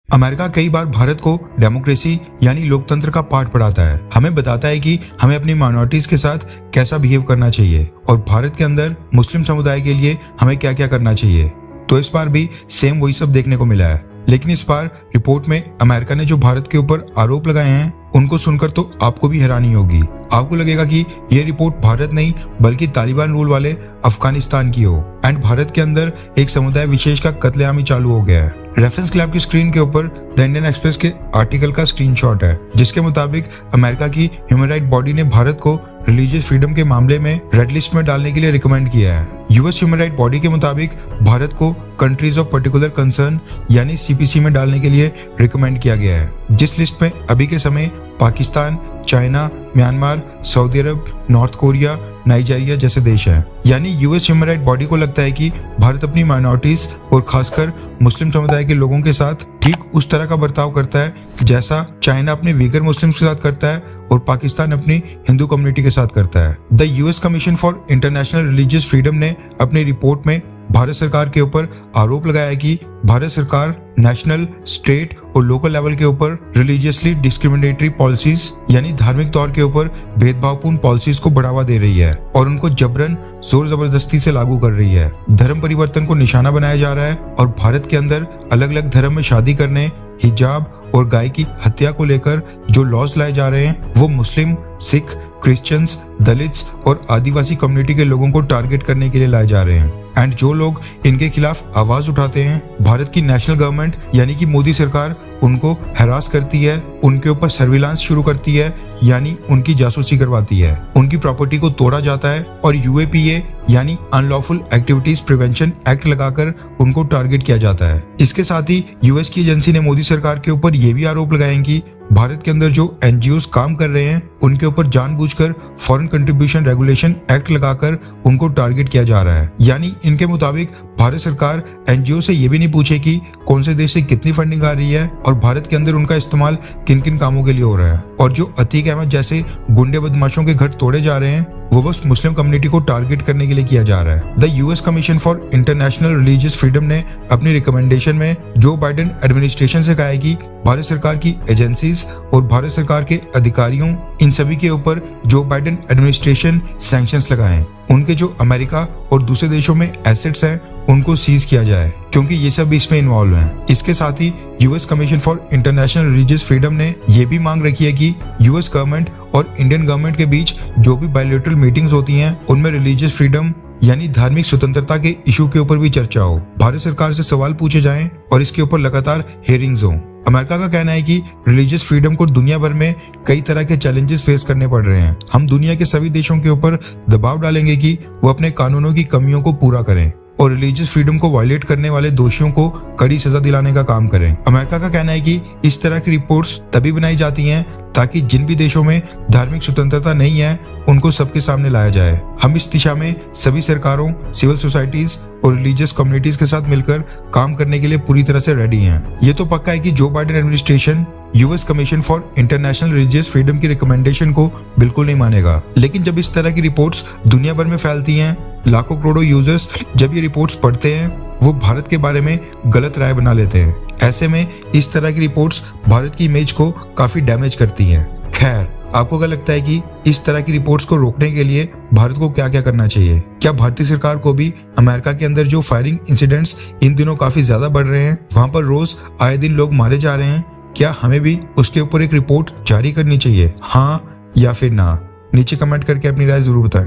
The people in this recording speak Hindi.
अमेरिका कई बार भारत को डेमोक्रेसी यानी लोकतंत्र का पाठ पढ़ाता है। हमें बताता है कि हमें अपनी माइनॉरिटीज के साथ कैसा बिहेव करना चाहिए और भारत के अंदर मुस्लिम समुदाय के लिए हमें क्या क्या करना चाहिए। तो इस बार भी सेम वही सब देखने को मिला है, लेकिन इस बार रिपोर्ट में अमेरिका ने जो भारत के ऊपर आरोप लगाए हैं उनको सुनकर तो आपको भी हैरानी होगी। आपको लगेगा कि यह रिपोर्ट भारत नहीं बल्कि तालिबान रूल वाले अफगानिस्तान की हो एंड भारत के अंदर एक समुदाय विशेष का कत्लेआम ही चालू हो गया है। रेफरेंस क्लैब की स्क्रीन के ऊपर द इंडियन एक्सप्रेस के आर्टिकल का स्क्रीनशॉट है, जिसके मुताबिक अमेरिका की ह्यूमन राइट बॉडी ने भारत को रिलीजियस फ्रीडम के मामले में रेड लिस्ट में डालने के लिए रिकमेंड किया है। यूएस ह्यूमन राइट बॉडी के मुताबिक भारत को कंट्रीज ऑफ पर्टिकुलर कंसर्न यानी सीपीसी में डालने के लिए रिकमेंड किया गया है, जिस लिस्ट में अभी के समय पाकिस्तान, चाइना, म्यांमार, सऊदी अरब, नॉर्थ कोरिया, नाइजीरिया जैसे देश हैं। यानी यूएस ह्यूमन राइट बॉडी को लगता है कि भारत अपनी माइनॉरिटीज और खासकर मुस्लिम समुदाय के लोगों के साथ ठीक उस तरह का बर्ताव करता है जैसा चाइना अपने वीगर मुस्लिम्स के साथ करता है और पाकिस्तान अपनी हिंदू कम्युनिटी के साथ करता है। The US Commission for International Religious Freedom ने अपनी रिपोर्ट में भारत सरकार के ऊपर आरोप लगाया कि भारत सरकार नेशनल, स्टेट और लोकल लेवल के ऊपर रिलीजियसली डिस्क्रिमिनेटरी पॉलिसीज यानी धार्मिक तौर के ऊपर भेदभावपूर्ण पॉलिसीज को बढ़ावा दे रही है और उनको जबरन जोर जबरदस्ती से लागू कर रही है। धर्म परिवर्तन को निशाना बनाया जा रहा है और भारत के अंदर अलग अलग धर्म में शादी करने, हिजाब और गाय की हत्या को लेकर जो लॉज लाए जा रहे हैं वो मुस्लिम, सिख, क्रिश्चियंस, दलित्स और आदिवासी कम्युनिटी के लोगों को टारगेट करने के लिए लाए जा रहे हैं। एंड जो लोग इनके खिलाफ आवाज उठाते हैं, भारत की नेशनल गवर्नमेंट यानी कि मोदी सरकार उनको हरास करती है, उनके ऊपर सर्विलांस शुरू करती है यानी उनकी जासूसी करवाती है, उनकी प्रॉपर्टी को तोड़ा जाता है और यूएपीए यानी अनलॉफुल एक्टिविटीज प्रिवेंशन एक्ट लगाकर उनको टारगेट किया जाता है। इसके साथ ही यूएस की एजेंसी ने मोदी सरकार के ऊपर ये भी आरोप लगाए कि भारत के अंदर जो एनजीओ काम कर रहे हैं उनके ऊपर जानबूझकर फॉरेन कंट्रीब्यूशन रेगुलेशन एक्ट लगाकर उनको टारगेट किया जा रहा है। यानी इनके मुताबिक भारत सरकार एनजीओ से ये भी नहीं पूछे कि कौन से देश से कितनी फंडिंग आ रही है और भारत के अंदर उनका इस्तेमाल किन किन कामों के लिए हो रहा है। और जो अतीक अहमद जैसे गुंडे बदमाशों के घर तोड़े जा रहे हैं वो बस मुस्लिम कम्युनिटी को टारगेट करने के लिए किया जा रहा है। The US Commission for International Religious Freedom ने अपनी रिकमेंडेशन में जो बाइडेन एडमिनिस्ट्रेशन से कहा है कि भारत सरकार की एजेंसीज और भारत सरकार के अधिकारियों इन सभी के ऊपर जो बाइडेन एडमिनिस्ट्रेशन सैंक्शंस लगाएं, उनके जो अमेरिका और दूसरे देशों में एसेट्स हैं उनको सीज किया जाए, क्योंकि ये सब इसमें इन्वॉल्व हैं। इसके साथ ही US Commission for International Religious Freedom ने ये भी मांग रखी है कि यूएस गवर्नमेंट और इंडियन गवर्नमेंट के बीच जो भी बायलैटरल मीटिंग्स होती हैं उनमें रिलीजियस फ्रीडम यानी धार्मिक स्वतंत्रता के इशू के ऊपर भी चर्चा हो, भारत सरकार से सवाल पूछे जाएं और इसके ऊपर लगातार हेयरिंग्स हों। अमेरिका का कहना है कि रिलीजियस फ्रीडम को दुनिया भर में कई तरह के चैलेंजेस फेस करने पड़ रहे हैं। हम दुनिया के सभी देशों के ऊपर दबाव डालेंगे कि वो अपने कानूनों की कमियों को पूरा करें और रिलीजियस फ्रीडम को वायलेट करने वाले दोषियों को कड़ी सजा दिलाने का काम करें। अमेरिका का कहना है कि इस तरह की रिपोर्ट्स तभी बनाई जाती हैं ताकि जिन भी देशों में धार्मिक स्वतंत्रता नहीं है उनको सबके सामने लाया जाए। हम इस दिशा में सभी सरकारों, सिविल सोसाइटीज और रिलीजियस कम्युनिटीज के साथ मिलकर काम करने के लिए पूरी तरह से रेडी हैं। ये तो पक्का है कि Joe Biden administration US Commission for International Religious freedom की रिकमेंडेशन को बिल्कुल नहीं मानेगा। लेकिन जब इस तरह की रिपोर्ट्स दुनिया भर में फैलती हैं, लाखों करोड़ों यूजर्स जब ये रिपोर्ट्स पढ़ते हैं वो भारत के बारे में गलत राय बना लेते हैं। ऐसे में इस तरह की रिपोर्ट्स भारत की इमेज को काफी डैमेज करती हैं। खैर, आपको क्या लगता है कि इस तरह की रिपोर्ट्स को रोकने के लिए भारत को क्या क्या करना चाहिए? क्या भारतीय सरकार को भी अमेरिका के अंदर जो फायरिंग इंसिडेंट्स इन दिनों काफी ज्यादा बढ़ रहे हैं, वहां पर रोज आए दिन लोग मारे जा रहे हैं, क्या हमें भी उसके ऊपर एक रिपोर्ट जारी करनी चाहिए? हाँ या फिर ना? नीचे कमेंट करके अपनी राय जरूर बताएं।